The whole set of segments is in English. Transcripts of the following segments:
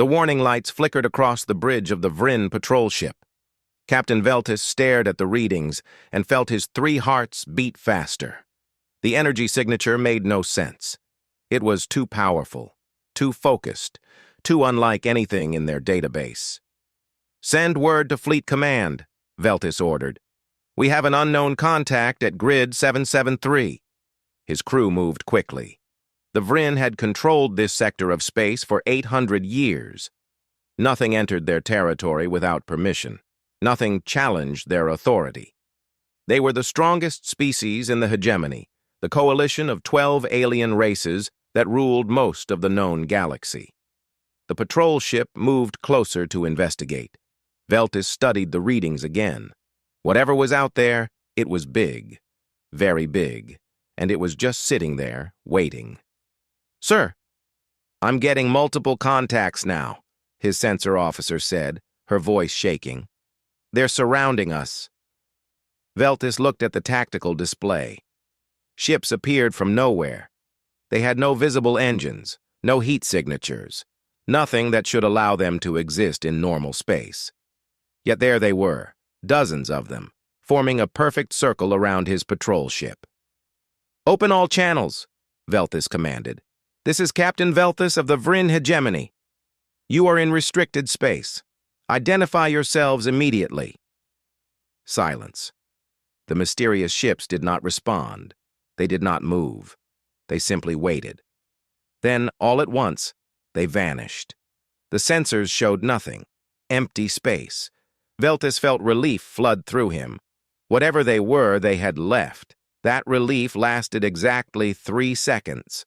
The warning lights flickered across the bridge of the Vryn patrol ship. Captain Veltis stared at the readings and felt his 3 hearts beat faster. The energy signature made no sense. It was too powerful, too focused, too unlike anything in their database. "Send word to Fleet Command," Veltis ordered. "We have an unknown contact at Grid 773. His crew moved quickly. The Vryn had controlled this sector of space for 800 years. Nothing entered their territory without permission. Nothing challenged their authority. They were the strongest species in the hegemony, the coalition of 12 alien races that ruled most of the known galaxy. The patrol ship moved closer to investigate. Veltis studied the readings again. Whatever was out there, it was big, very big, and it was just sitting there, waiting. "Sir, I'm getting multiple contacts now," his sensor officer said, her voice shaking. "They're surrounding us." Veltis looked at the tactical display. Ships appeared from nowhere. They had no visible engines, no heat signatures, nothing that should allow them to exist in normal space. Yet there they were, dozens of them, forming a perfect circle around his patrol ship. "Open all channels," Veltis commanded. "This is Captain Veltis of the Vryn hegemony. You are in restricted space. Identify yourselves immediately." Silence. The mysterious ships did not respond. They did not move. They simply waited. Then, all at once, they vanished. The sensors showed nothing. Empty space. Veltis felt relief flood through him. Whatever they were, they had left. That relief lasted exactly 3 seconds.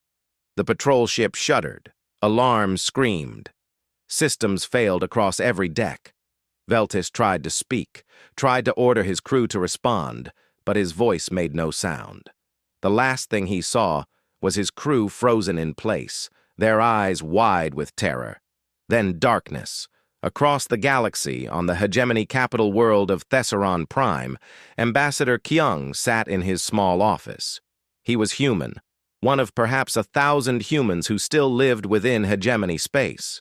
The patrol ship shuddered. Alarms screamed. Systems failed across every deck. Veltis tried to speak, tried to order his crew to respond, but his voice made no sound. The last thing he saw was his crew frozen in place, their eyes wide with terror. Then darkness. Across the galaxy, on the hegemony capital world of Thesseron Prime, Ambassador Kyung sat in his small office. He was human, one of perhaps 1,000 humans who still lived within hegemony space.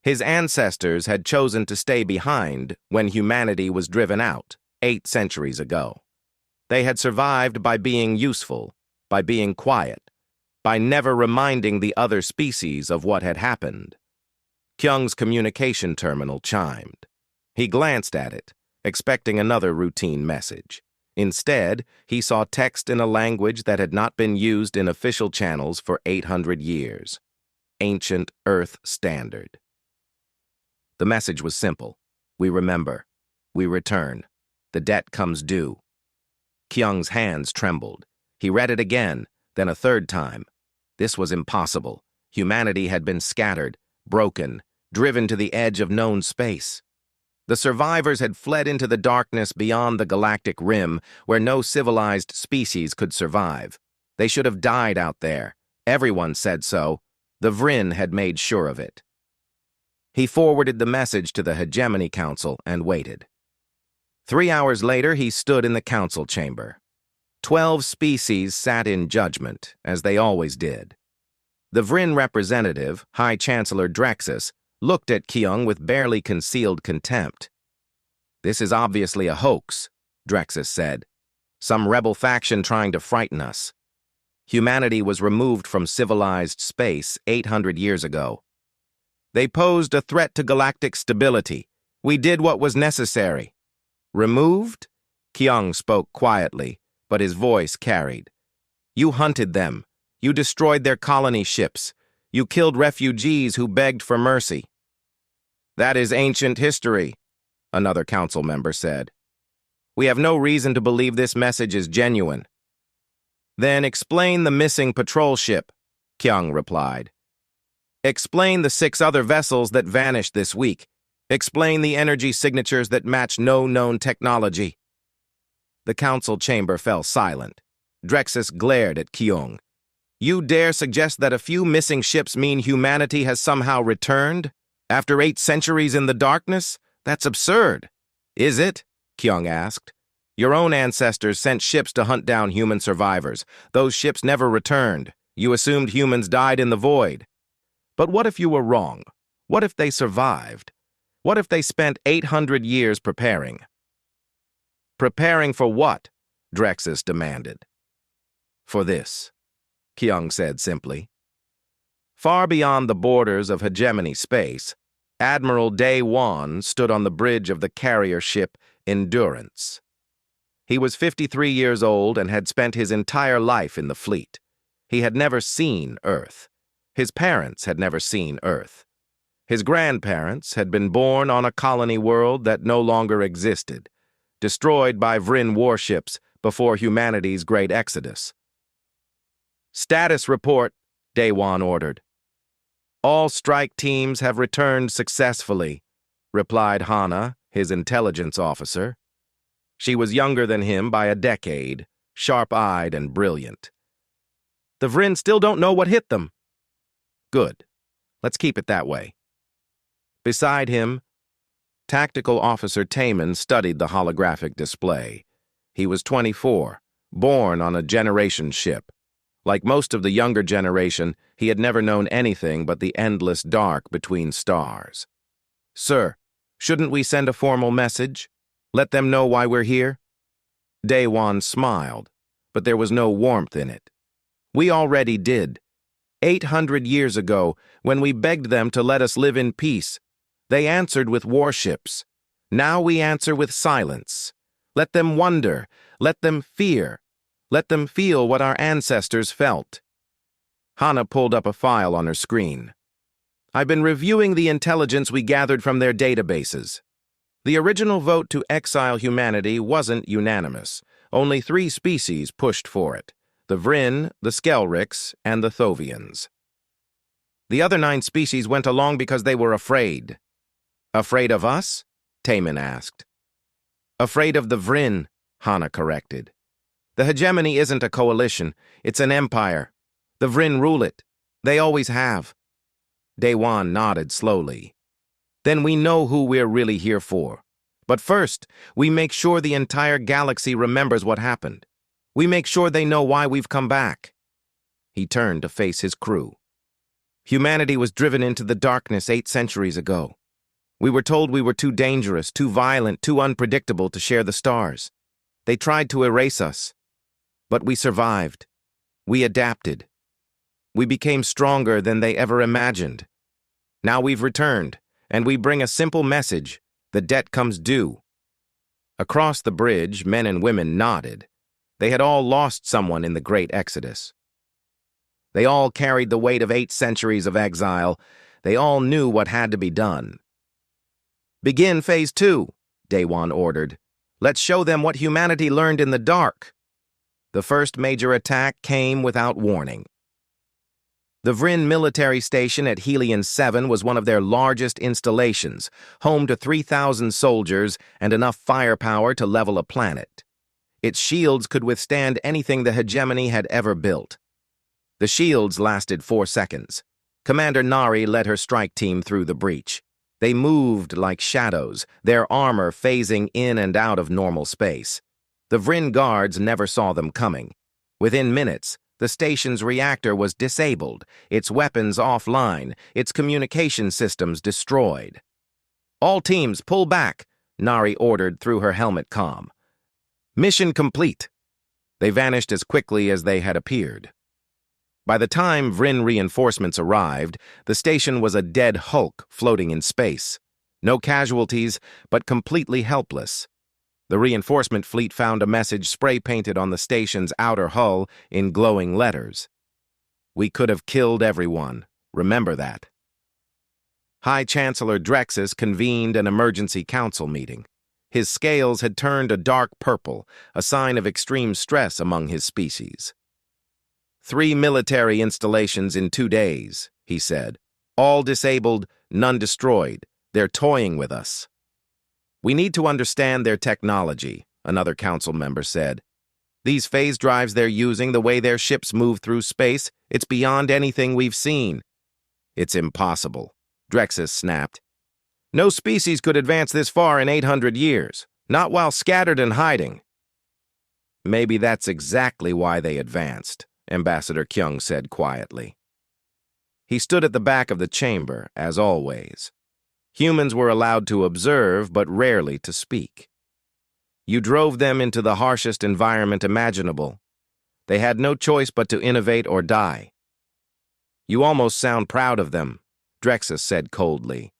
His ancestors had chosen to stay behind when humanity was driven out, 8 centuries ago. They had survived by being useful, by being quiet, by never reminding the other species of what had happened. Kyung's communication terminal chimed. He glanced at it, expecting another routine message. Instead, he saw text in a language that had not been used in official channels for 800 years. Ancient Earth Standard. The message was simple. We remember. We return. The debt comes due. Kyung's hands trembled. He read it again, then a 3rd time. This was impossible. Humanity had been scattered, broken, driven to the edge of known space. The survivors had fled into the darkness beyond the galactic rim, where no civilized species could survive. They should have died out there. Everyone said so. The Vryn had made sure of it. He forwarded the message to the Hegemony Council and waited. 3 hours later, he stood in the council chamber. 12 species sat in judgment, as they always did. The Vryn representative, High Chancellor Drexus, looked at Kyung with barely concealed contempt. "This is obviously a hoax," Drexus said. "Some rebel faction trying to frighten us. Humanity was removed from civilized space 800 years ago. They posed a threat to galactic stability. We did what was necessary." "Removed?" Kyung spoke quietly, but his voice carried. "You hunted them. You destroyed their colony ships. You killed refugees who begged for mercy." "That is ancient history," another council member said. "We have no reason to believe this message is genuine." "Then explain the missing patrol ship," Kyung replied. "Explain the 6 other vessels that vanished this week. Explain the energy signatures that match no known technology." The council chamber fell silent. Drexus glared at Kyung. "You dare suggest that a few missing ships mean humanity has somehow returned? After 8 centuries in the darkness? That's absurd." "Is it?" Kyung asked. "Your own ancestors sent ships to hunt down human survivors. Those ships never returned. You assumed humans died in the void. But what if you were wrong? What if they survived? What if they spent 800 years preparing? Preparing for what? Drexus demanded. For this, Kyung said simply. Far beyond the borders of hegemony space, Admiral Day Won stood on the bridge of the carrier ship Endurance. He was 53 years old and had spent his entire life in the fleet. He had never seen Earth. His parents had never seen Earth. His grandparents had been born on a colony world that no longer existed, destroyed by Vryn warships before humanity's great exodus. Status report, Daewon ordered. All strike teams have returned successfully, replied Hana, his intelligence officer. She was younger than him by a decade, sharp-eyed and brilliant. The Vryn still don't know what hit them. Good. Let's keep it that way. Beside him, Tactical Officer Taman studied the holographic display. He was 24, born on a generation ship. Like most of the younger generation, he had never known anything but the endless dark between stars. Sir, shouldn't we send a formal message? Let them know why we're here? Daewon smiled, but there was no warmth in it. We already did. 800 years ago, when we begged them to let us live in peace, they answered with warships. Now we answer with silence. Let them wonder. Let them fear. Let them feel what our ancestors felt. Hana pulled up a file on her screen. I've been reviewing the intelligence we gathered from their databases. The original vote to exile humanity wasn't unanimous. Only 3 species pushed for it: the Vryn, the Skelrix, and the Thovians. The other 9 species went along because they were afraid. Afraid of us? Taman asked. Afraid of the Vryn, Hana corrected. The hegemony isn't a coalition, it's an empire. The Vryn rule it. They always have. Daewon nodded slowly. Then we know who we're really here for. But first, we make sure the entire galaxy remembers what happened. We make sure they know why we've come back. He turned to face his crew. Humanity was driven into the darkness 8 centuries ago. We were told we were too dangerous, too violent, too unpredictable to share the stars. They tried to erase us. But we survived. We adapted. We became stronger than they ever imagined. Now we've returned, and we bring a simple message: the debt comes due. Across the bridge, men and women nodded. They had all lost someone in the great exodus. They all carried the weight of 8 centuries of exile. They all knew what had to be done. Begin Phase 2, Daewon ordered. Let's show them what humanity learned in the dark. The first major attack came without warning. The Vryn military station at Helion 7 was one of their largest installations, home to 3,000 soldiers and enough firepower to level a planet. Its shields could withstand anything the hegemony had ever built. The shields lasted 4 seconds. Commander Nari led her strike team through the breach. They moved like shadows, their armor phasing in and out of normal space. The Vryn guards never saw them coming. Within minutes, the station's reactor was disabled, its weapons offline, its communication systems destroyed. All teams pull back, Nari ordered through her helmet comm. Mission complete. They vanished as quickly as they had appeared. By the time Vryn reinforcements arrived, the station was a dead hulk floating in space. No casualties, but completely helpless. The reinforcement fleet found a message spray-painted on the station's outer hull in glowing letters. We could have killed everyone. Remember that. High Chancellor Drexus convened an emergency council meeting. His scales had turned a dark purple, a sign of extreme stress among his species. 3 military installations in 2 days, he said. All disabled, none destroyed. They're toying with us. We need to understand their technology, another council member said. These phase drives they're using, the way their ships move through space, it's beyond anything we've seen. It's impossible, Drexus snapped. No species could advance this far in 800 years, not while scattered and hiding. Maybe that's exactly why they advanced, Ambassador Kyung said quietly. He stood at the back of the chamber, as always. Humans were allowed to observe, but rarely to speak. You drove them into the harshest environment imaginable. They had no choice but to innovate or die. You almost sound proud of them, Drexus said coldly.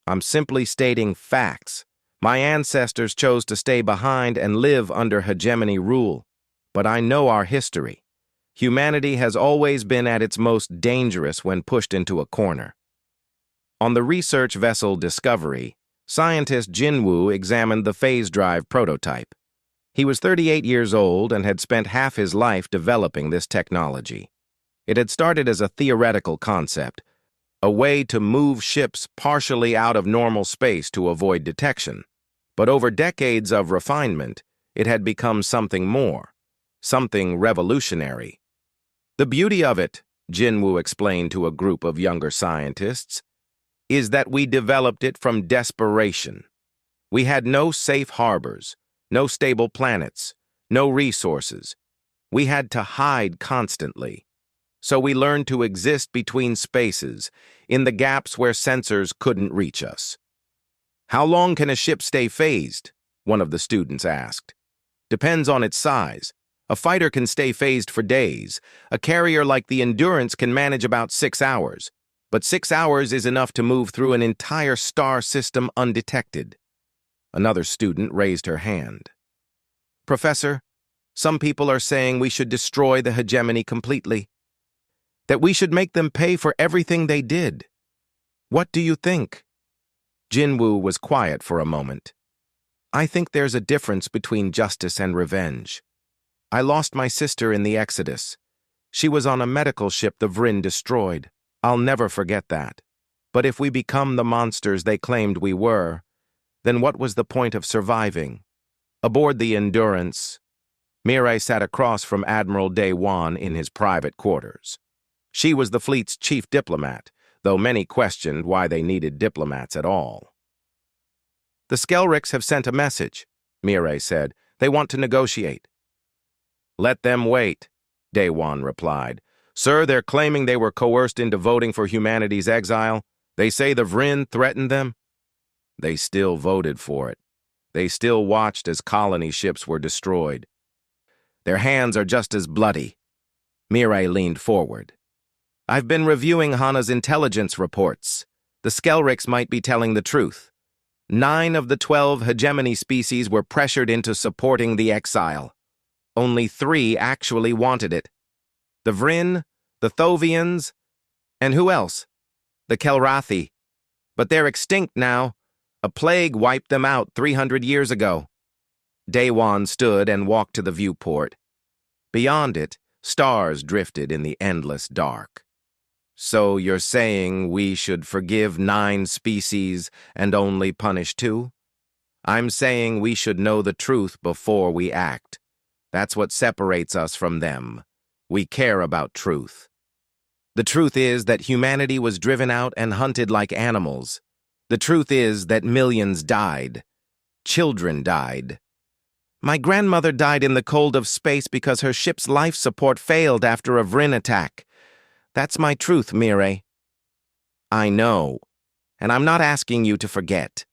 I'm simply stating facts. My ancestors chose to stay behind and live under hegemony rule. But I know our history. Humanity has always been at its most dangerous when pushed into a corner. On the research vessel Discovery, scientist Jinwoo examined the phase drive prototype. He was 38 years old and had spent half his life developing this technology. It had started as a theoretical concept, a way to move ships partially out of normal space to avoid detection. But over decades of refinement, it had become something more, something revolutionary. The beauty of it, Jinwoo explained to a group of younger scientists, is that we developed it from desperation. We had no safe harbors, no stable planets, no resources. We had to hide constantly. So we learned to exist between spaces, in the gaps where sensors couldn't reach us. How long can a ship stay phased? One of the students asked. Depends on its size. A fighter can stay phased for days. A carrier like the Endurance can manage about 6 hours. But 6 hours is enough to move through an entire star system undetected. Another student raised her hand. Professor, some people are saying we should destroy the hegemony completely. That we should make them pay for everything they did. What do you think? Jinwoo was quiet for a moment. I think there's a difference between justice and revenge. I lost my sister in the Exodus. She was on a medical ship the Vryn destroyed. I'll never forget that. But if we become the monsters they claimed we were, then what was the point of surviving? Aboard the Endurance, Mirai sat across from Admiral Daewon in his private quarters. She was the fleet's chief diplomat, though many questioned why they needed diplomats at all. The Skelrics have sent a message, Mirai said. They want to negotiate. Let them wait, Daewon replied. Sir, they're claiming they were coerced into voting for humanity's exile. They say the Vryn threatened them. They still voted for it. They still watched as colony ships were destroyed. Their hands are just as bloody. Mirai leaned forward. I've been reviewing Hana's intelligence reports. The Skelrics might be telling the truth. 9 of the 12 hegemony species were pressured into supporting the exile. Only 3 actually wanted it. The Vryn, the Thovians, and who else? The Kelrathi. But they're extinct now. A plague wiped them out 300 years ago. Daewon stood and walked to the viewport. Beyond it, stars drifted in the endless dark. So you're saying we should forgive 9 species and only punish 2? I'm saying we should know the truth before we act. That's what separates us from them. We care about truth. The truth is that humanity was driven out and hunted like animals. The truth is that millions died. Children died. My grandmother died in the cold of space because her ship's life support failed after a Vryn attack. That's my truth, Mirai. I know, and I'm not asking you to forget.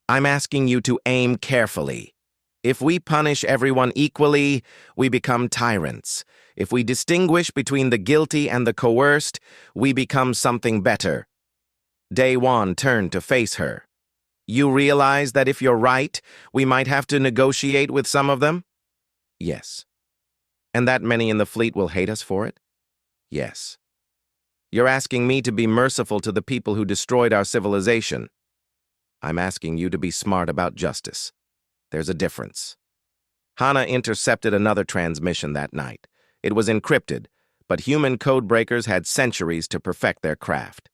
I'm asking you to aim carefully. If we punish everyone equally, we become tyrants. If we distinguish between the guilty and the coerced, we become something better. Daewon turned to face her. You realize that if you're right, we might have to negotiate with some of them? Yes. And that many in the fleet will hate us for it? Yes. You're asking me to be merciful to the people who destroyed our civilization. I'm asking you to be smart about justice. There's a difference. Hana intercepted another transmission that night. It was encrypted, but human codebreakers had centuries to perfect their craft.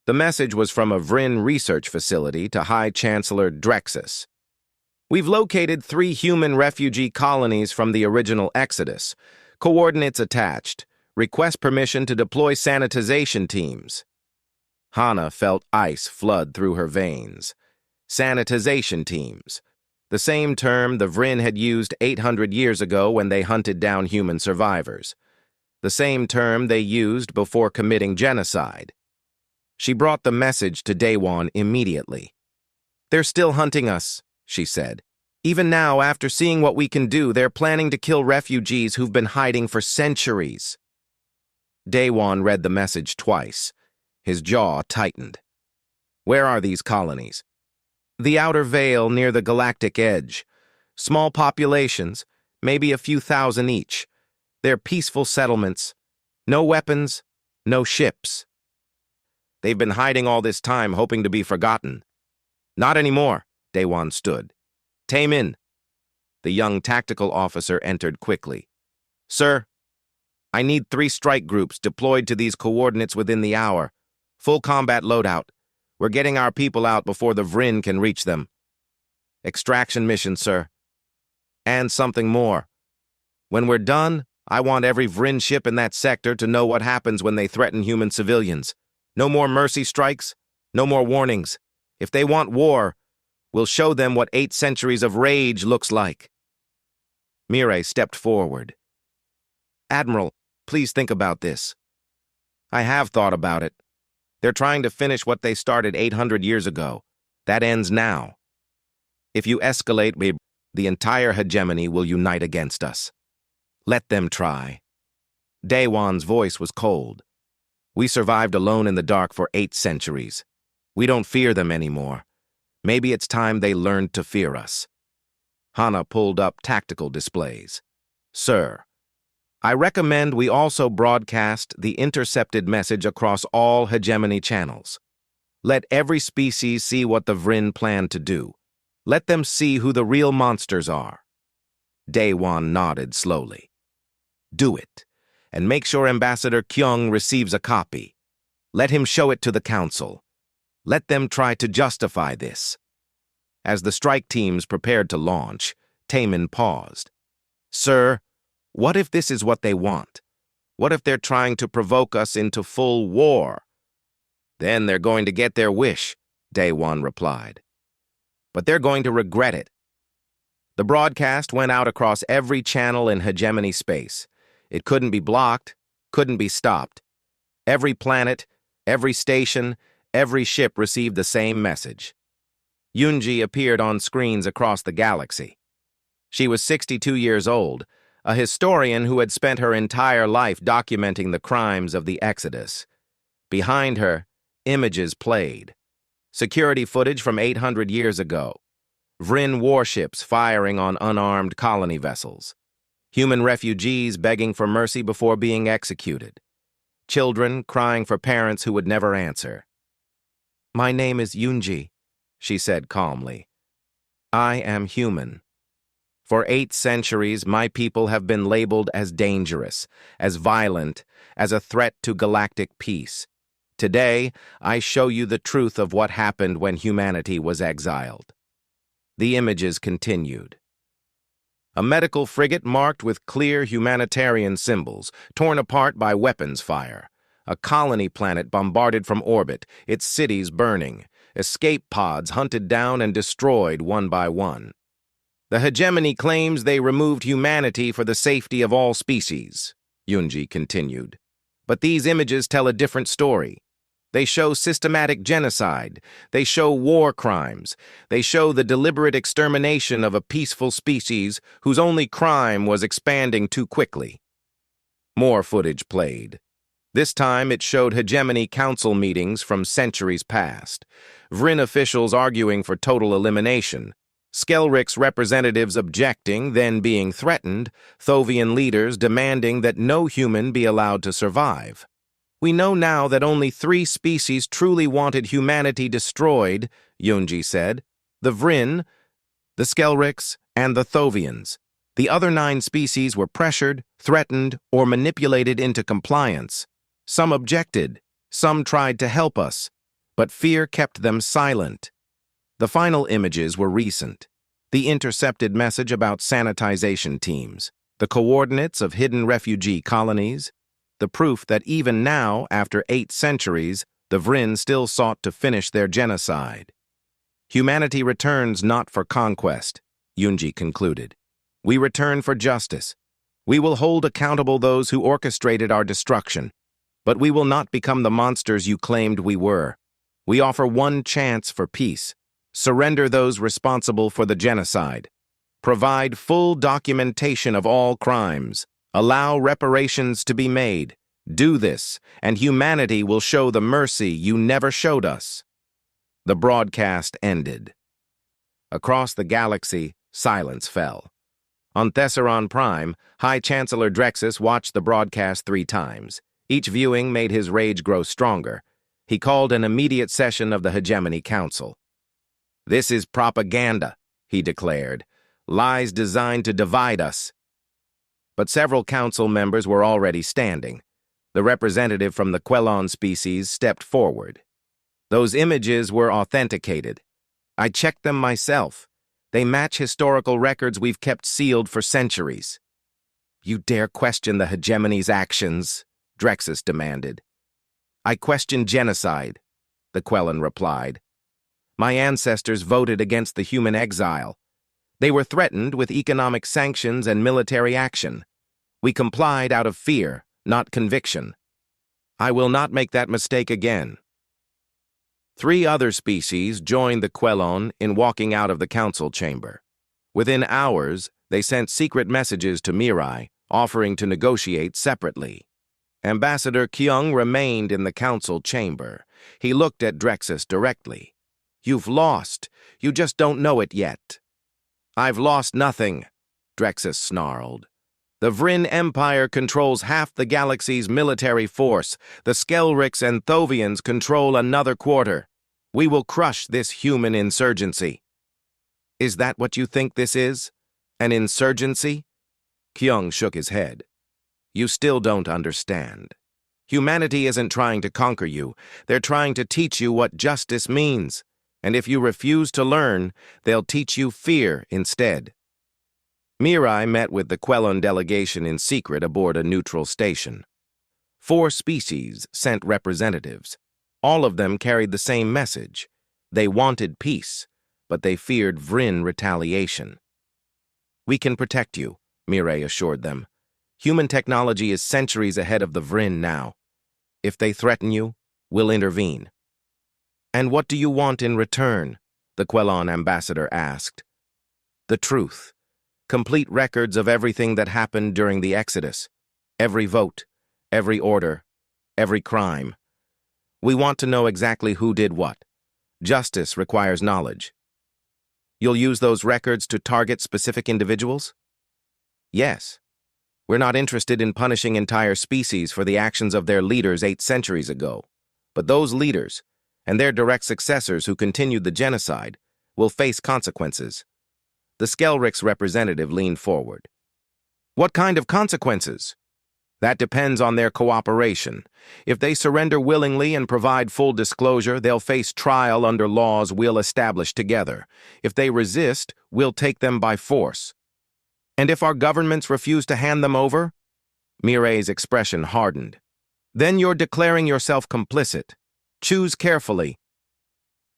The message was from a Vryn research facility to High Chancellor Drexus. We've located 3 human refugee colonies from the original Exodus. Coordinates attached. Request permission to deploy sanitization teams. Hana felt ice flood through her veins. Sanitization teams. The same term the Vryn had used 800 years ago when they hunted down human survivors. the same term they used before committing genocide. She brought the message to Daewon immediately. "They're still hunting us," she said. "Even now, after seeing what we can do, they're planning to kill refugees who've been hiding for centuries." Daewon read the message twice. His jaw tightened. "Where are these colonies?" "The outer veil near the galactic edge. Small populations, maybe a few thousand each. They're peaceful settlements. No weapons, no ships." "They've been hiding all this time, hoping to be forgotten." "Not anymore," Daewon stood. "Taemin." The young tactical officer entered quickly. "Sir, I need 3 strike groups deployed to these coordinates within the hour. Full combat loadout. We're getting our people out before the Vryn can reach them." "Extraction mission, sir." "And something more. When we're done, I want every Vryn ship in that sector to know what happens when they threaten human civilians. No more mercy strikes, no more warnings. If they want war, we'll show them what 8 centuries of rage looks like." Mireille stepped forward. "Admiral, please think about this." "I have thought about it. They're trying to finish what they started 800 years ago. That ends now. If you escalate, the entire hegemony will unite against us. Let them try." Daewon's voice was cold. "We survived alone in the dark for 8 centuries. We don't fear them anymore. Maybe it's time they learned to fear us." Hana pulled up tactical displays. "Sir, I recommend we also broadcast the intercepted message across all hegemony channels. Let every species see what the Vryn plan to do. Let them see who the real monsters are." Daewon nodded slowly. "Do it, and make sure Ambassador Kyung receives a copy. Let him show it to the Council. Let them try to justify this." As the strike teams prepared to launch, Taemin paused. "Sir, what if this is what they want? What if they're trying to provoke us into full war?" "Then they're going to get their wish," Daewon replied. "But they're going to regret it." The broadcast went out across every channel in hegemony space. It couldn't be blocked, couldn't be stopped. Every planet, every station, every ship received the same message. Yoonji appeared on screens across the galaxy. She was 62 years old, a historian who had spent her entire life documenting the crimes of the Exodus. Behind her, images played. Security footage from 800 years ago. Vryn warships firing on unarmed colony vessels. Human refugees begging for mercy before being executed. Children crying for parents who would never answer. "My name is Yoonji," she said calmly. "I am human. For 8 centuries, my people have been labeled as dangerous, as violent, as a threat to galactic peace. Today, I show you the truth of what happened when humanity was exiled." The images continued. A medical frigate marked with clear humanitarian symbols, torn apart by weapons fire. A colony planet bombarded from orbit, its cities burning. Escape pods hunted down and destroyed one by one. "The hegemony claims they removed humanity for the safety of all species," Yoonji continued. "But these images tell a different story. They show systematic genocide. They show war crimes. They show the deliberate extermination of a peaceful species whose only crime was expanding too quickly." More footage played. This time it showed hegemony council meetings from centuries past. Vryn officials arguing for total elimination. Skelric's representatives objecting, then being threatened. Thovian leaders demanding that no human be allowed to survive. "We know now that only 3 species truly wanted humanity destroyed," Yoonji said. "The Vryn, the Skelrics, and the Thovians. The other 9 species were pressured, threatened, or manipulated into compliance. Some objected, some tried to help us, but fear kept them silent." The final images were recent. The intercepted message about sanitization teams, the coordinates of hidden refugee colonies, the proof that even now, after 8 centuries, the Vryn still sought to finish their genocide. "Humanity returns not for conquest," Yoonji concluded. "We return for justice. We will hold accountable those who orchestrated our destruction, but we will not become the monsters you claimed we were. We offer one chance for peace. Surrender those responsible for the genocide. Provide full documentation of all crimes. Allow reparations to be made. Do this, and humanity will show the mercy you never showed us. The broadcast ended. Across the galaxy, silence fell. On Thessaron Prime, High Chancellor Drexus watched the broadcast 3 times. Each viewing made his rage grow stronger. He called an immediate session of the Hegemony Council. "This is propaganda," he declared. "Lies designed to divide us." But several council members were already standing. The representative from the Quelon species stepped forward. "Those images were authenticated. I checked them myself. They match historical records we've kept sealed for centuries." "You dare question the Hegemony's actions?" Drexus demanded. "I question genocide," the Quelon replied. "My ancestors voted against the human exile. They were threatened with economic sanctions and military action. We complied out of fear, not conviction. I will not make that mistake again." 3 other species joined the Quelon in walking out of the council chamber. Within hours, they sent secret messages to Mirai, offering to negotiate separately. Ambassador Kyung remained in the council chamber. He looked at Drexus directly. "You've lost. You just don't know it yet." "I've lost nothing," Drexus snarled. "The Vryn Empire controls half the galaxy's military force. The Skelrics and Thovians control another quarter. We will crush this human insurgency." "Is that what you think this is? An insurgency?" Kyung shook his head. "You still don't understand. Humanity isn't trying to conquer you. They're trying to teach you what justice means. And if you refuse to learn, they'll teach you fear instead." Mirai met with the Quelon delegation in secret aboard a neutral station. 4 species sent representatives. All of them carried the same message. They wanted peace, but they feared Vryn retaliation. "We can protect you," Mirai assured them. "Human technology is centuries ahead of the Vryn now. If they threaten you, we'll intervene." "And what do you want in return?" the Quelon ambassador asked. "The truth. Complete records of everything that happened during the Exodus. Every vote, every order, every crime. We want to know exactly who did what. Justice requires knowledge." "You'll use those records to target specific individuals?" "Yes. We're not interested in punishing entire species for the actions of their leaders 8 centuries ago. But those leaders, and their direct successors who continued the genocide, will face consequences." The Skelric's representative leaned forward. "What kind of consequences?" "That depends on their cooperation. If they surrender willingly and provide full disclosure, they'll face trial under laws we'll establish together. If they resist, we'll take them by force." "And if our governments refuse to hand them over?" Mirai's expression hardened. "Then you're declaring yourself complicit. Choose carefully."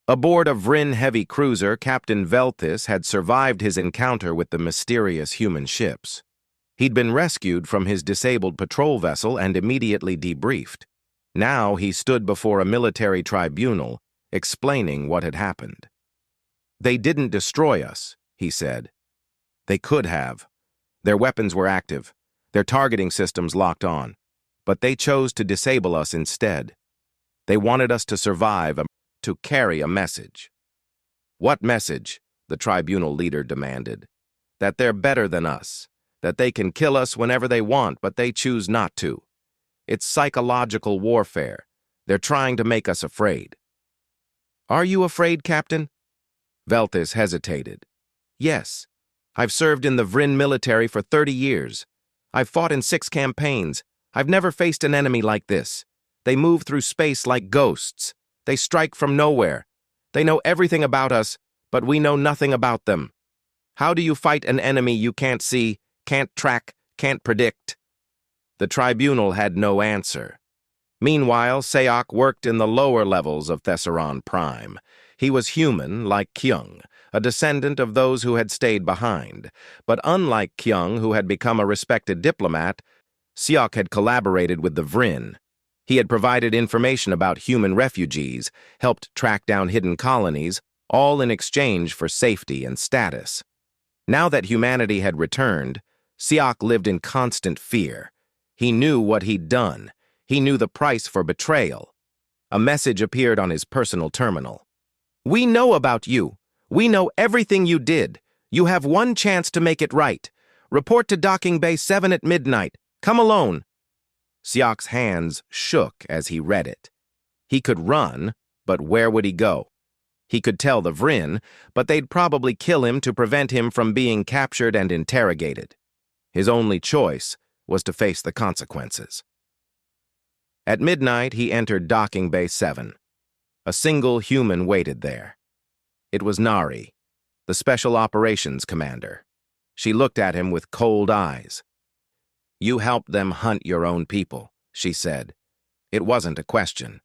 Aboard a Vryn heavy cruiser, Captain Veltis had survived his encounter with the mysterious human ships. He'd been rescued from his disabled patrol vessel and immediately debriefed. Now he stood before a military tribunal, explaining what had happened. "They didn't destroy us," he said. "They could have. Their weapons were active, their targeting systems locked on, but they chose to disable us instead. They wanted us to survive, to carry a message." "What message?" the tribunal leader demanded. "That they're better than us, that they can kill us whenever they want, but they choose not to. It's psychological warfare. They're trying to make us afraid." "Are you afraid, Captain?" Veltis hesitated. "Yes. I've served in the Vryn military for 30 years. I've fought in 6 campaigns. I've never faced an enemy like this. They move through space like ghosts. They strike from nowhere. They know everything about us, but we know nothing about them. How do you fight an enemy you can't see, can't track, can't predict?" The tribunal had no answer. Meanwhile, Sayok worked in the lower levels of Thessaron Prime. He was human, like Kyung, a descendant of those who had stayed behind. But unlike Kyung, who had become a respected diplomat, Seok had collaborated with the Vrin. He had provided information about human refugees, helped track down hidden colonies, all in exchange for safety and status. Now that humanity had returned, Seok lived in constant fear. He knew what he'd done. He knew the price for betrayal. A message appeared on his personal terminal. "We know about you. We know everything you did. You have one chance to make it right. Report to Docking Bay 7 at midnight. Come alone." Seok's hands shook as he read it. He could run, but where would he go? He could tell the Vrin, but they'd probably kill him to prevent him from being captured and interrogated. His only choice was to face the consequences. At midnight, he entered Docking Bay 7. A single human waited there. It was Nari, the Special Operations Commander. She looked at him with cold eyes. "You helped them hunt your own people," she said. It wasn't a question.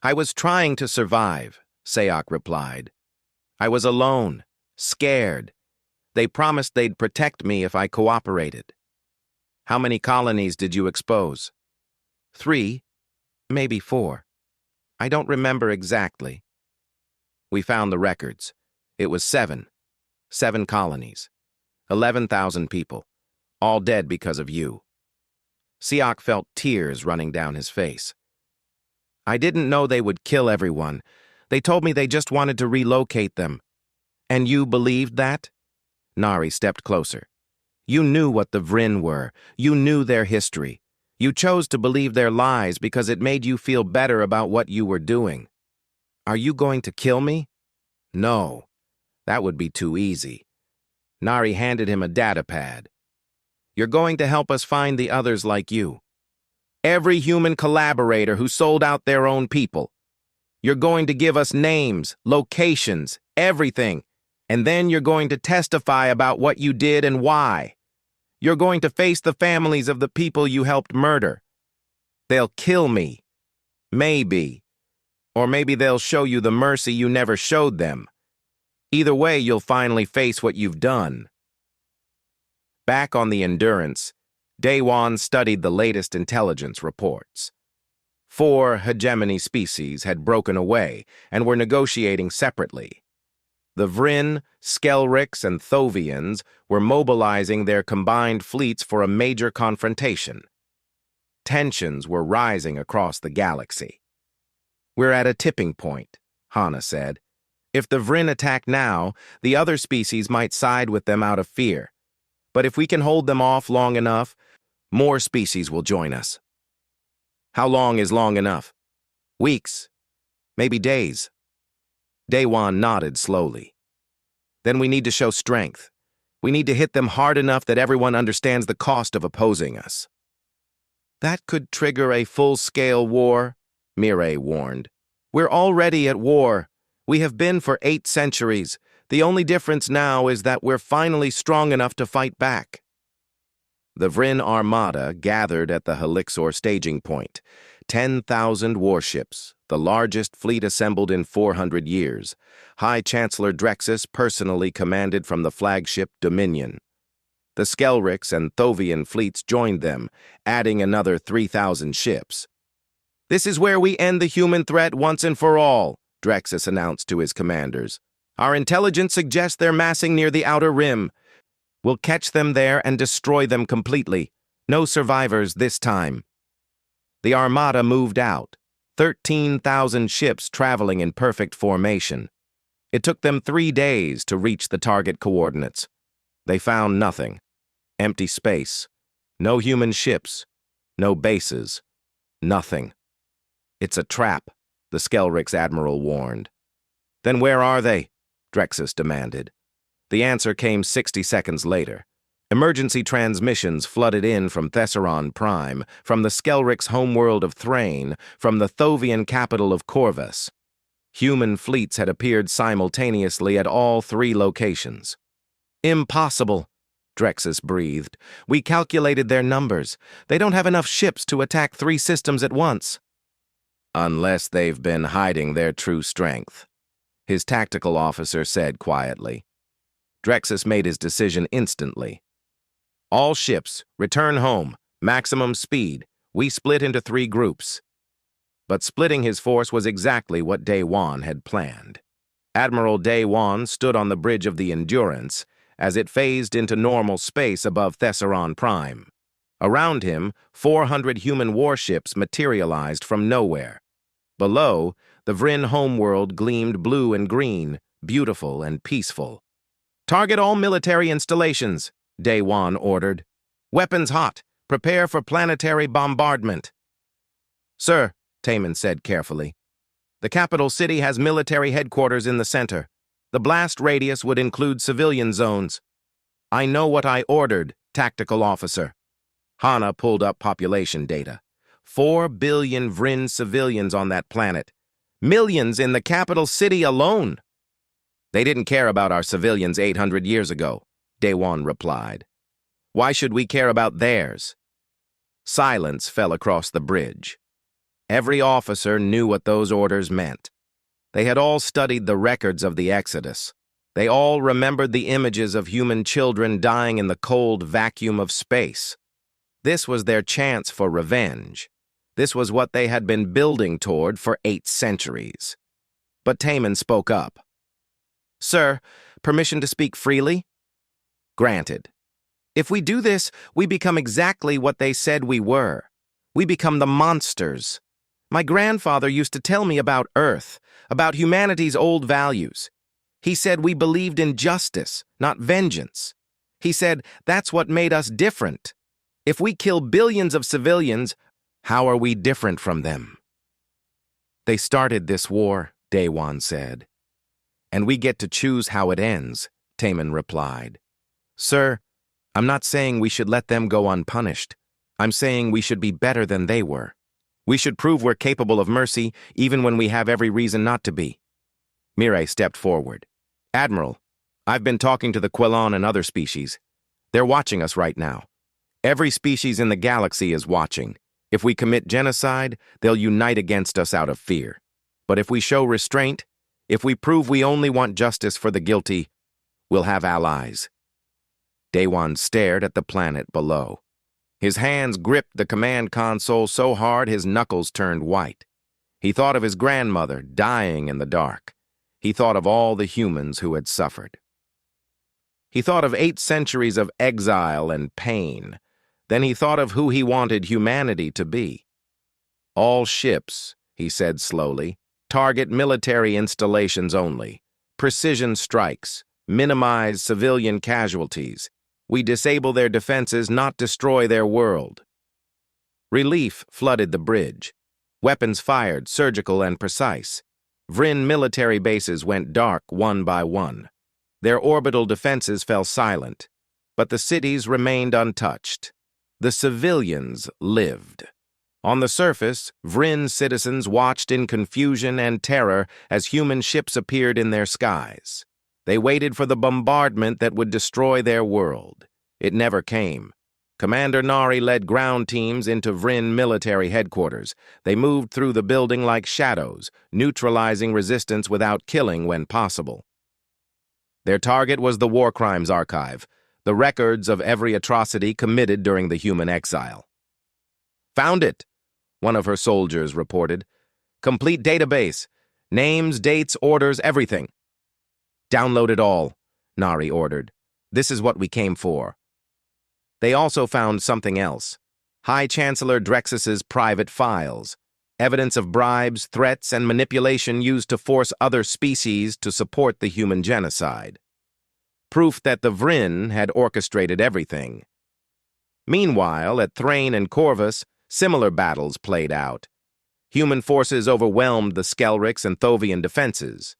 "I was trying to survive," Seok replied. "I was alone, scared. They promised they'd protect me if I cooperated." "How many colonies did you expose?" 3, maybe 4. I don't remember exactly. We found the records. It was 7. 7 colonies. 11,000 people. All dead because of you. Seok felt tears running down his face. "I didn't know they would kill everyone. They told me they just wanted to relocate them." "And you believed that?" Nari stepped closer. "You knew what the Vrin were. You knew their history. You chose to believe their lies because it made you feel better about what you were doing. Are you going to kill me?" "No. That would be too easy." Nari handed him a data pad. "You're going to help us find the others like you. Every human collaborator who sold out their own people. You're going to give us names, locations, everything, and then you're going to testify about what you did and why. You're going to face the families of the people you helped murder. They'll kill me. Maybe. Or maybe they'll show you the mercy you never showed them. Either way, you'll finally face what you've done." Back on the Endurance, Daewon studied the latest intelligence reports. 4 hegemony species had broken away and were negotiating separately. The Vrin, Skelrix, and Thovians were mobilizing their combined fleets for a major confrontation. Tensions were rising across the galaxy. "We're at a tipping point," Hana said. "If the Vrin attack now, the other species might side with them out of fear. But if we can hold them off long enough, more species will join us." "How long is long enough?" "Weeks. Maybe days." Daewon nodded slowly. "Then we need to show strength. We need to hit them hard enough that everyone understands the cost of opposing us." "That could trigger a full-scale war," Mireille warned. "We're already at war. We have been for 8 centuries. The only difference now is that we're finally strong enough to fight back." The Vrin Armada gathered at the Helixor staging point. 10,000 warships, the largest fleet assembled in 400 years. High Chancellor Drexus personally commanded from the flagship Dominion. The Skelrix and Thovian fleets joined them, adding another 3,000 ships. "This is where we end the human threat once and for all," Drexus announced to his commanders. "Our intelligence suggests they're massing near the outer rim. We'll catch them there and destroy them completely. No survivors this time." The Armada moved out, 13,000 ships traveling in perfect formation. It took them 3 days to reach the target coordinates. They found nothing. Empty space. No human ships. No bases. Nothing. "It's a trap," the Skelrix admiral warned. "Then where are they?" Drexus demanded. The answer came 60 seconds later. Emergency transmissions flooded in from Thesseron Prime, from the Skelrix homeworld of Thrain, from the Thovian capital of Corvus. Human fleets had appeared simultaneously at all 3 locations. "Impossible," Drexus breathed. "We calculated their numbers. They don't have enough ships to attack 3 systems at once." "Unless they've been hiding their true strength." his tactical officer said quietly. Drexus made his decision instantly. All ships, return home, maximum speed. We split into 3 groups. But splitting his force was exactly what Day One had planned. Admiral Day One stood on the bridge of the Endurance as it phased into normal space above Thesseron Prime. Around him, 400 human warships materialized from nowhere. Below, the Vryn homeworld gleamed blue and green, beautiful and peaceful. "Target all military installations," Day One ordered. "Weapons hot. Prepare for planetary bombardment." "Sir," Taman said carefully, "the capital city has military headquarters in the center. The blast radius would include civilian zones." "I know what I ordered, tactical officer." Hana pulled up population data. 4 billion Vryn civilians on that planet. Millions in the capital city alone. "They didn't care about our civilians 800 years ago," Daewon replied. "Why should we care about theirs?" Silence fell across the bridge. Every officer knew what those orders meant. They had all studied the records of the Exodus. They all remembered the images of human children dying in the cold vacuum of space. This was their chance for revenge. This was what they had been building toward for 8 centuries. But Taman spoke up. "Sir, permission to speak freely?" "Granted. If we do this, we become exactly what they said we were. We become the monsters. My grandfather used to tell me about Earth, about humanity's old values. He said we believed in justice, not vengeance. He said that's what made us different. If we kill billions of civilians, how are we different from them?" "They started this war," Daewon said. "And we get to choose how it ends," Taman replied. "Sir, I'm not saying we should let them go unpunished. I'm saying we should be better than they were. We should prove we're capable of mercy even when we have every reason not to be." Mireille stepped forward. "Admiral, I've been talking to the Quillon and other species. They're watching us right now. Every species in the galaxy is watching. If we commit genocide, they'll unite against us out of fear. But if we show restraint, if we prove we only want justice for the guilty, we'll have allies." Daewon stared at the planet below. His hands gripped the command console so hard his knuckles turned white. He thought of his grandmother dying in the dark. He thought of all the humans who had suffered. He thought of 8 centuries of exile and pain. Then he thought of who he wanted humanity to be. "All ships," he said slowly, "target military installations only. Precision strikes. Minimize civilian casualties. We disable their defenses, not destroy their world." Relief flooded the bridge. Weapons fired, surgical and precise. Vryn military bases went dark one by one. Their orbital defenses fell silent, but the cities remained untouched. The civilians lived. On the surface, Vryn citizens watched in confusion and terror as human ships appeared in their skies. They waited for the bombardment that would destroy their world. It never came. Commander Nari led ground teams into Vryn military headquarters. They moved through the building like shadows, neutralizing resistance without killing when possible. Their target was the War Crimes Archive, the records of every atrocity committed during the human exile. "Found it," one of her soldiers reported. "Complete database. Names, dates, orders, everything." "Download it all," Nari ordered. "This is what we came for." They also found something else. High Chancellor Drexus's private files. Evidence of bribes, threats, and manipulation used to force other species to support the human genocide. Proof that the Vryn had orchestrated everything. Meanwhile, at Thrain and Corvus, similar battles played out. Human forces overwhelmed the Skelrix and Thovian defenses.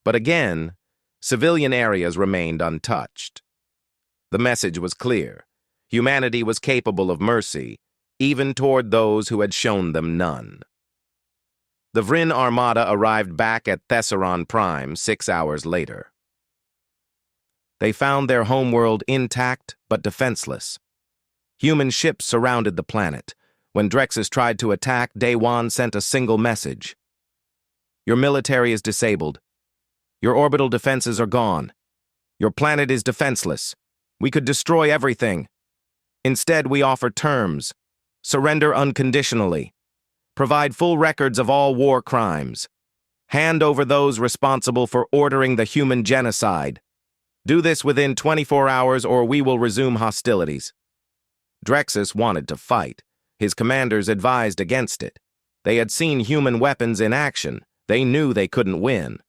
But again, civilian areas remained untouched. The message was clear. Humanity was capable of mercy, even toward those who had shown them none. The Vryn Armada arrived back at Thesseron Prime 6 hours later. They found their homeworld intact but defenseless. Human ships surrounded the planet. When Drexus tried to attack, Daewon sent a single message. "Your military is disabled. Your orbital defenses are gone. Your planet is defenseless. We could destroy everything. Instead, we offer terms. Surrender unconditionally. Provide full records of all war crimes. Hand over those responsible for ordering the human genocide. Do this within 24 hours or we will resume hostilities. Drexus wanted to fight. His commanders advised against it. They had seen human weapons in action. They knew they couldn't win.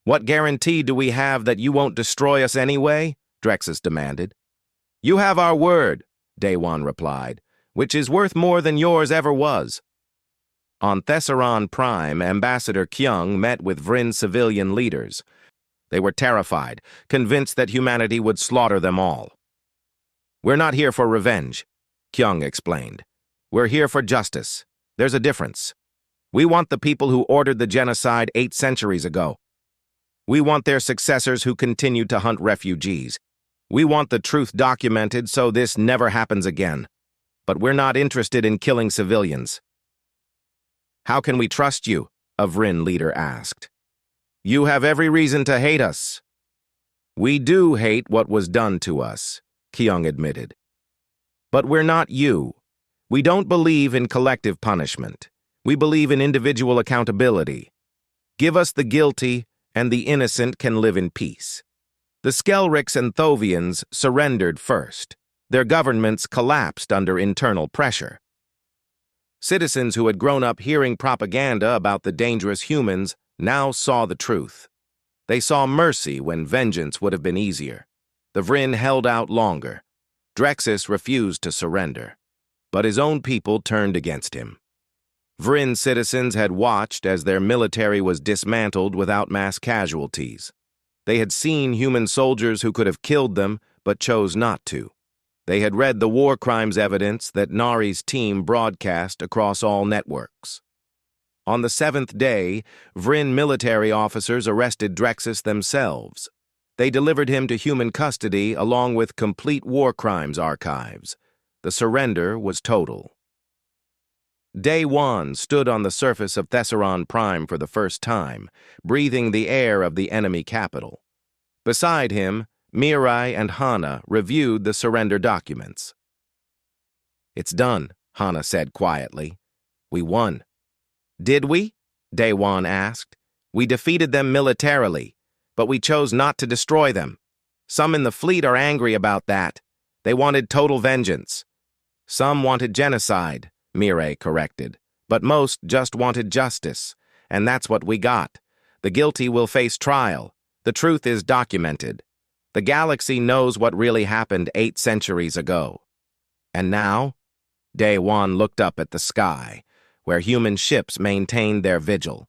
What guarantee do we have that you won't destroy us anyway? Drexus demanded. You have our word, Daewon replied, which is worth more than yours ever was. On Thessaron Prime, Ambassador Kyung met with Vryn civilian leaders. They were terrified, convinced that humanity would slaughter them all. We're not here for revenge, Kyung explained. We're here for justice. There's a difference. We want the people who ordered the genocide 8 centuries ago. We want their successors who continued to hunt refugees. We want the truth documented so this never happens again. But we're not interested in killing civilians. How can we trust you? A Vryn leader asked. You have every reason to hate us. We do hate what was done to us, Kyung admitted. But we're not you. We don't believe in collective punishment. We believe in individual accountability. Give us the guilty, and the innocent can live in peace. The Skelrics and Thovians surrendered first. Their governments collapsed under internal pressure. Citizens who had grown up hearing propaganda about the dangerous humans now saw the truth. They saw mercy when vengeance would have been easier. The Vryn held out longer. Drexus refused to surrender, but his own people turned against him. Vryn citizens had watched as their military was dismantled without mass casualties. They had seen human soldiers who could have killed them, but chose not to. They had read the war crimes evidence that Nari's team broadcast across all networks. On the 7th day, Vryn military officers arrested Drexus themselves. They delivered him to human custody along with complete war crimes archives. The surrender was total. Daewon stood on the surface of Thessaron Prime for the first time, breathing the air of the enemy capital. Beside him, Mirai and Hana reviewed the surrender documents. It's done, Hana said quietly. We won. Did we? Daewon asked. We defeated them militarily, but we chose not to destroy them. Some in the fleet are angry about that. They wanted total vengeance. Some wanted genocide, Mirai corrected, but most just wanted justice, and that's what we got. The guilty will face trial. The truth is documented. The galaxy knows what really happened 8 centuries ago. And now? Daewon looked up at the sky, where human ships maintained their vigil.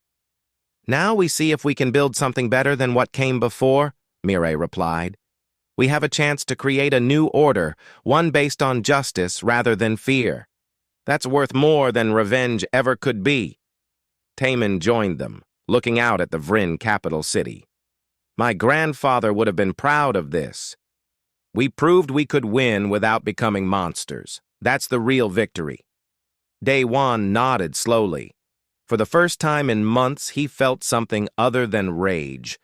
Now we see if we can build something better than what came before, Mirai replied. We have a chance to create a new order, one based on justice rather than fear. That's worth more than revenge ever could be. Taemin joined them, looking out at the Vryn capital city. My grandfather would have been proud of this. We proved we could win without becoming monsters. That's the real victory. Daewon nodded slowly. For the first time in months, he felt something other than rage.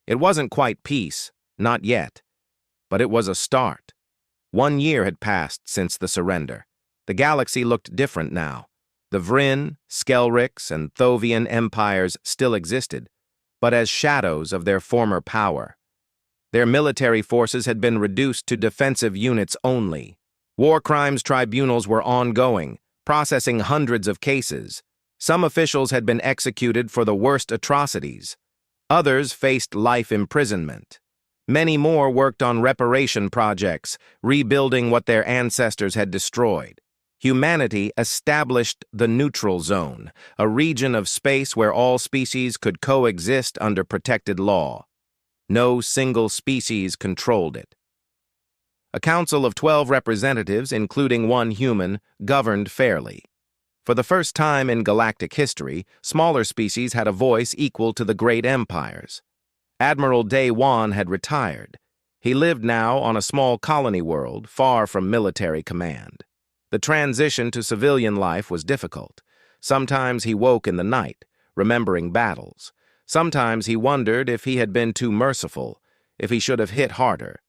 It wasn't quite peace, not yet. But it was a start. 1 year had passed since the surrender. The galaxy looked different now. The Vryn, Skelrics, and Thovian empires still existed, but as shadows of their former power. Their military forces had been reduced to defensive units only. War crimes tribunals were ongoing, processing hundreds of cases. Some officials had been executed for the worst atrocities. Others faced life imprisonment. Many more worked on reparation projects, rebuilding what their ancestors had destroyed. Humanity established the neutral zone, a region of space where all species could coexist under protected law. No single species controlled it. A council of 12 representatives, including 1 human, governed fairly. For the first time in galactic history, smaller species had a voice equal to the great empires. Admiral Daewon had retired. He lived now on a small colony world, far from military command. The transition to civilian life was difficult. Sometimes he woke in the night, remembering battles. Sometimes he wondered if he had been too merciful, if he should have hit harder.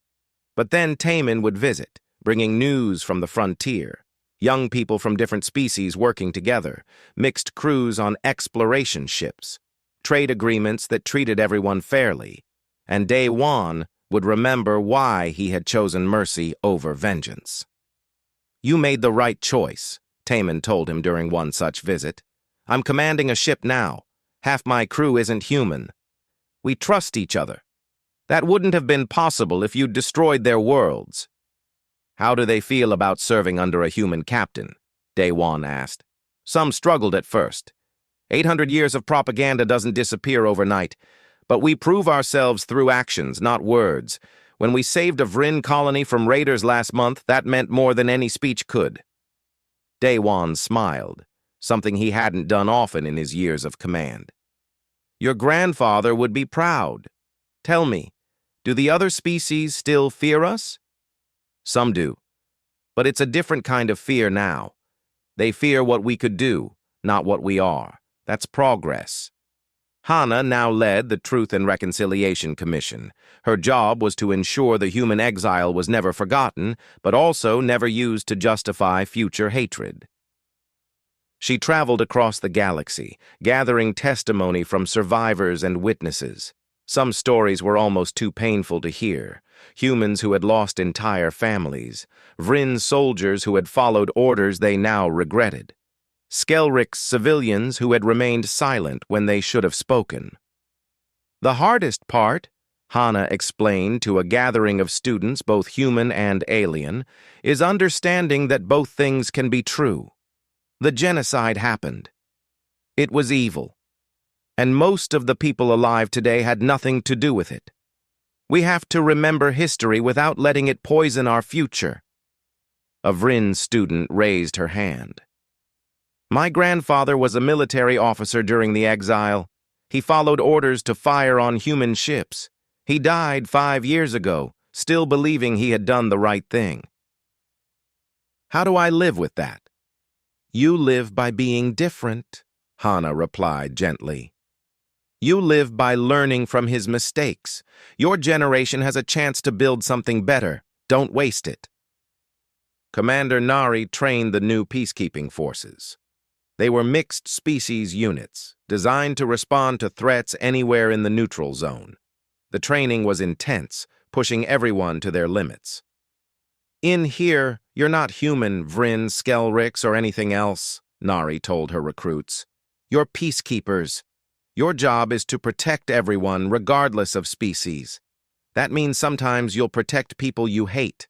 But then Taman would visit, bringing news from the frontier. Young people from different species working together, mixed crews on exploration ships, trade agreements that treated everyone fairly, and Day One would remember why he had chosen mercy over vengeance. "You made the right choice," Taman told him during one such visit. "I'm commanding a ship now. Half my crew isn't human. We trust each other. That wouldn't have been possible if you'd destroyed their worlds." "How do they feel about serving under a human captain?" Day One asked. "Some struggled at first. 800 years of propaganda doesn't disappear overnight, but we prove ourselves through actions, not words. When we saved a Vryn colony from raiders last month, that meant more than any speech could." Day One smiled, something he hadn't done often in his years of command. "Your grandfather would be proud. Tell me, do the other species still fear us?" "Some do, but it's a different kind of fear now. They fear what we could do, not what we are. That's progress." Hannah now led the Truth and Reconciliation Commission. Her job was to ensure the human exile was never forgotten, but also never used to justify future hatred. She traveled across the galaxy, gathering testimony from survivors and witnesses. Some stories were almost too painful to hear. Humans who had lost entire families, Vryn soldiers who had followed orders they now regretted, Skelrix civilians who had remained silent when they should have spoken. "The hardest part," Hannah explained to a gathering of students, both human and alien, "is understanding that both things can be true. The genocide happened. It was evil. And most of the people alive today had nothing to do with it. We have to remember history without letting it poison our future." A Vryn student raised her hand. "My grandfather was a military officer during the exile. He followed orders to fire on human ships. He died 5 years ago, still believing he had done the right thing." "How do I live with that?" "You live by being different," Hannah replied gently. "You live by learning from his mistakes. Your generation has a chance to build something better. Don't waste it." Commander Nari trained the new peacekeeping forces. They were mixed-species units, designed to respond to threats anywhere in the neutral zone. The training was intense, pushing everyone to their limits. "In here, you're not human, Vryn, Skelrix, or anything else," Nari told her recruits. "You're peacekeepers. Your job is to protect everyone, regardless of species. That means sometimes you'll protect people you hate.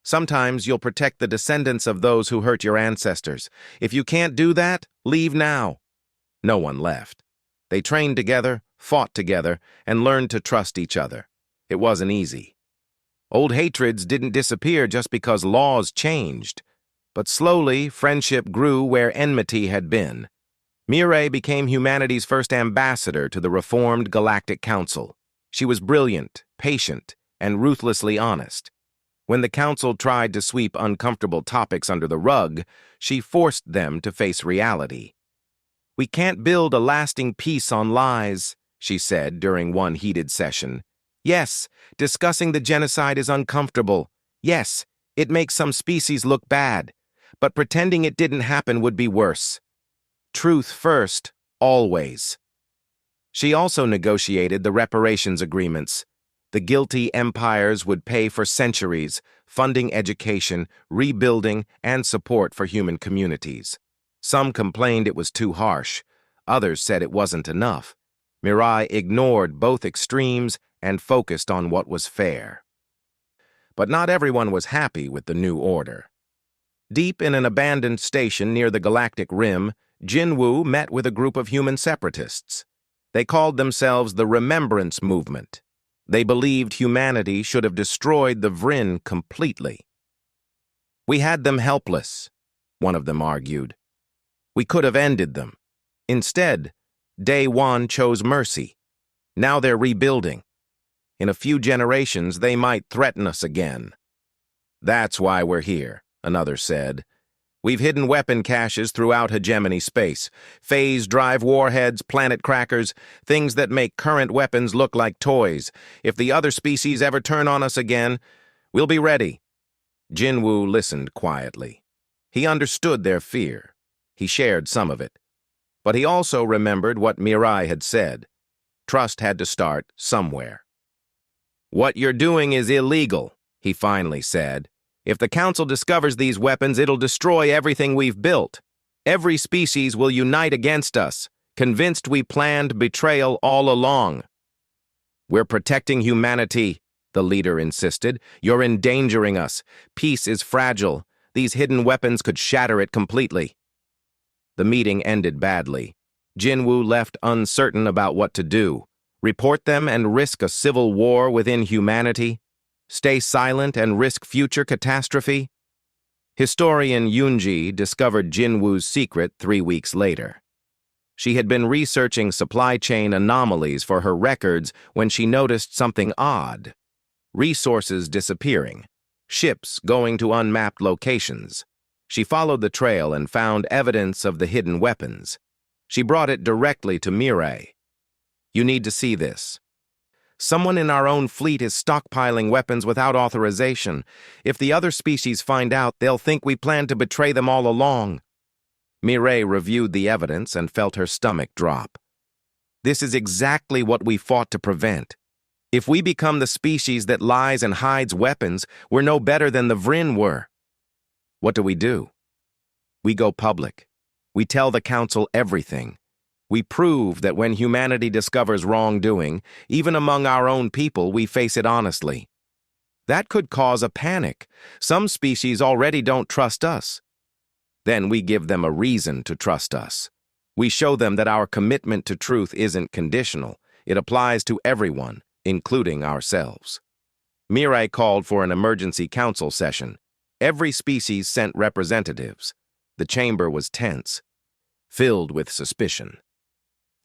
Sometimes you'll protect the descendants of those who hurt your ancestors. If you can't do that, leave now." No one left. They trained together, fought together, and learned to trust each other. It wasn't easy. Old hatreds didn't disappear just because laws changed. But slowly, friendship grew where enmity had been. Mireille became humanity's first ambassador to the reformed Galactic Council. She was brilliant, patient, and ruthlessly honest. When the Council tried to sweep uncomfortable topics under the rug, she forced them to face reality. "We can't build a lasting peace on lies," she said during one heated session. "Yes, discussing the genocide is uncomfortable. Yes, it makes some species look bad. But pretending it didn't happen would be worse. Truth first, always." She also negotiated the reparations agreements. The guilty empires would pay for centuries, funding education, rebuilding, and support for human communities. Some complained it was too harsh. Others said it wasn't enough. Mirai ignored both extremes and focused on what was fair. But not everyone was happy with the new order. Deep in an abandoned station near the Galactic Rim, Jinwu met with a group of human separatists. They called themselves the Remembrance Movement. They believed humanity should have destroyed the Vryn completely. "We had them helpless," one of them argued. "We could have ended them. Instead, Day One chose mercy. Now they're rebuilding. In a few generations, they might threaten us again." "That's why we're here," another said. We've hidden weapon caches throughout hegemony space. Phase drive warheads, planet crackers, things that make current weapons look like toys. If the other species ever turn on us again, we'll be ready. Jinwoo listened quietly. He understood their fear. He shared some of it. But he also remembered what Mirai had said. Trust had to start somewhere. "What you're doing is illegal," he finally said. "If the Council discovers these weapons, it'll destroy everything we've built. Every species will unite against us, convinced we planned betrayal all along." "We're protecting humanity," the leader insisted. "You're endangering us. Peace is fragile. These hidden weapons could shatter it completely." The meeting ended badly. Jinwoo left uncertain about what to do. Report them and risk a civil war within humanity? Stay silent and risk future catastrophe? Historian Yoonji discovered Jinwoo's secret 3 weeks later. She had been researching supply chain anomalies for her records when she noticed something odd. Resources disappearing. Ships going to unmapped locations. She followed the trail and found evidence of the hidden weapons. She brought it directly to Mirai. "You need to see this. Someone in our own fleet is stockpiling weapons without authorization. If the other species find out, they'll think we planned to betray them all along." Mirai reviewed the evidence and felt her stomach drop. "This is exactly what we fought to prevent. If we become the species that lies and hides weapons, we're no better than the Vryn were." "What do? We go public. We tell the Council everything. We prove that when humanity discovers wrongdoing, even among our own people, we face it honestly. That could cause a panic. Some species already don't trust us. Then we give them a reason to trust us. We show them that our commitment to truth isn't conditional. It applies to everyone, including ourselves." Mirai called for an emergency council session. Every species sent representatives. The chamber was tense, filled with suspicion.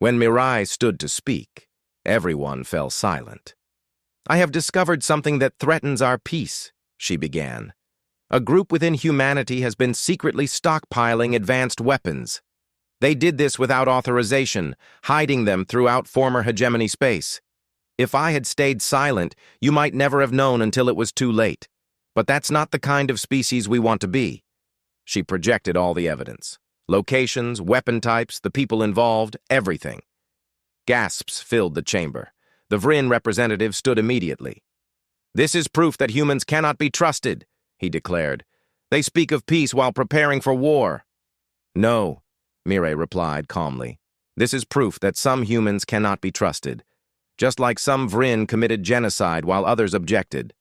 When Mirai stood to speak, everyone fell silent. "I have discovered something that threatens our peace," she began. "A group within humanity has been secretly stockpiling advanced weapons. They did this without authorization, hiding them throughout former hegemony space. If I had stayed silent, you might never have known until it was too late. But that's not the kind of species we want to be." She projected all the evidence. Locations, weapon types, the people involved, everything. Gasps filled the chamber. The Vryn representative stood immediately. "This is proof that humans cannot be trusted," he declared. "They speak of peace while preparing for war." "No," Mirai replied calmly. "This is proof that some humans cannot be trusted. Just like some Vryn committed genocide while others objected.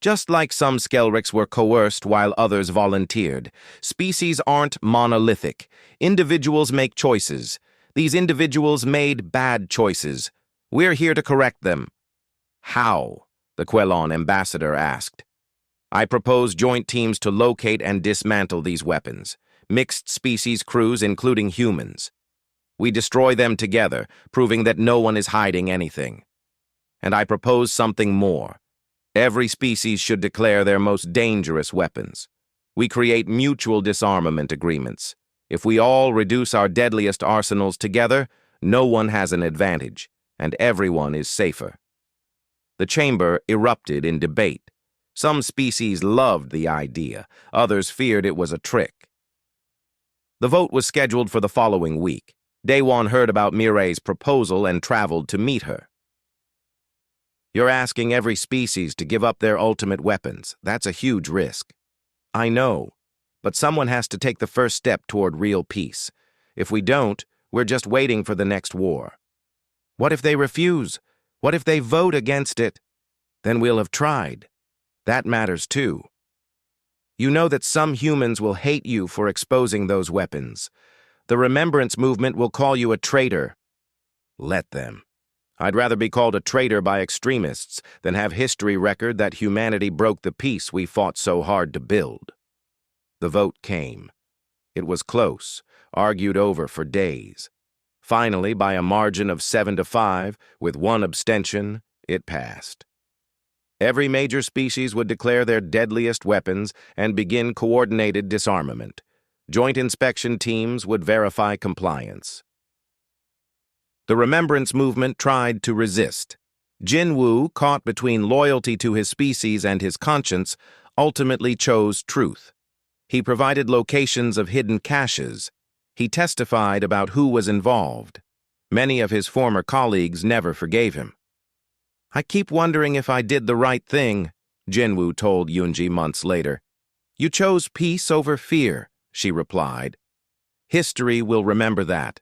Just like some Skelrics were coerced while others volunteered. Species aren't monolithic. Individuals make choices. These individuals made bad choices. We're here to correct them." "How?" the Quelon ambassador asked. "I propose joint teams to locate and dismantle these weapons. Mixed species crews, including humans. We destroy them together, proving that no one is hiding anything. And I propose something more. Every species should declare their most dangerous weapons. We create mutual disarmament agreements. If we all reduce our deadliest arsenals together, no one has an advantage, and everyone is safer." The chamber erupted in debate. Some species loved the idea, others feared it was a trick. The vote was scheduled for the following week. Daewon heard about Mirai's proposal and traveled to meet her. "You're asking every species to give up their ultimate weapons. That's a huge risk." "I know, but someone has to take the first step toward real peace. If we don't, we're just waiting for the next war." "What if they refuse? What if they vote against it?" "Then we'll have tried. That matters too. You know that some humans will hate you for exposing those weapons. The Remembrance movement will call you a traitor." "Let them. I'd rather be called a traitor by extremists than have history record that humanity broke the peace we fought so hard to build." The vote came. It was close, argued over for days. Finally, by a margin of 7-5, with one abstention, it passed. Every major species would declare their deadliest weapons and begin coordinated disarmament. Joint inspection teams would verify compliance. The Remembrance movement tried to resist. Jinwoo, caught between loyalty to his species and his conscience, ultimately chose truth. He provided locations of hidden caches. He testified about who was involved. Many of his former colleagues never forgave him. "I keep wondering if I did the right thing," Jinwoo told Yoonji months later. "You chose peace over fear," she replied. "History will remember that."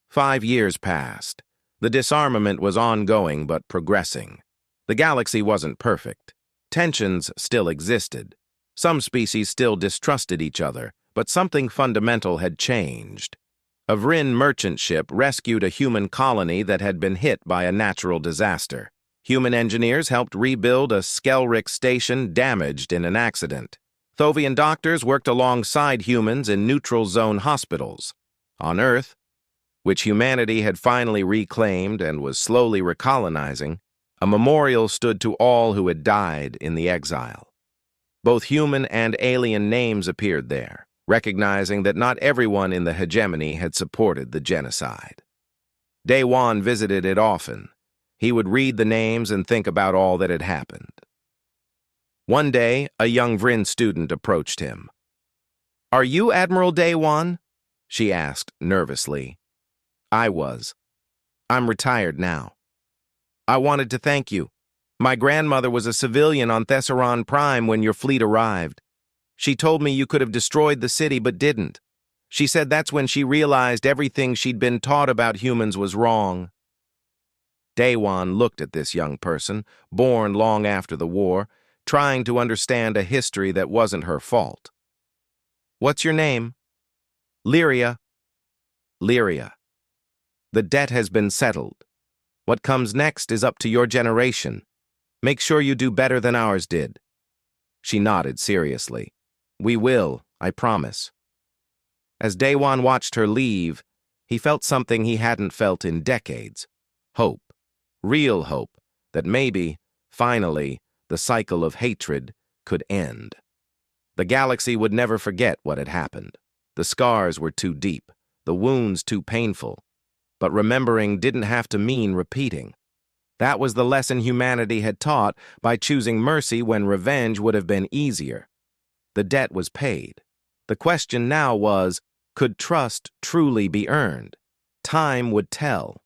5 years passed. The disarmament was ongoing but progressing. The galaxy wasn't perfect. Tensions still existed. Some species still distrusted each other, but something fundamental had changed. A Vryn merchant ship rescued a human colony that had been hit by a natural disaster. Human engineers helped rebuild a Skelrick station damaged in an accident. Thovian doctors worked alongside humans in neutral zone hospitals. On Earth, which humanity had finally reclaimed and was slowly recolonizing, a memorial stood to all who had died in the exile. Both human and alien names appeared there, recognizing that not everyone in the hegemony had supported the genocide. Daewon visited it often. He would read the names and think about all that had happened. One day, a young Vryn student approached him. "Are you Admiral Daewon?" she asked nervously. "I was. I'm retired now. I wanted to thank you. My grandmother was a civilian on Thessaron Prime when your fleet arrived. She told me you could have destroyed the city but didn't. She said that's when she realized everything she'd been taught about humans was wrong." Daewon looked at this young person, born long after the war, trying to understand a history that wasn't her fault. "What's your name?" "Lyria." "Lyria. The debt has been settled. What comes next is up to your generation. Make sure you do better than ours did." She nodded seriously. "We will, I promise." As Daewon watched her leave, he felt something he hadn't felt in decades. Hope. Real hope that maybe, finally, the cycle of hatred could end. The galaxy would never forget what had happened. The scars were too deep, the wounds too painful. But remembering didn't have to mean repeating. That was the lesson humanity had taught by choosing mercy when revenge would have been easier. The debt was paid. The question now was, could trust truly be earned? Time would tell.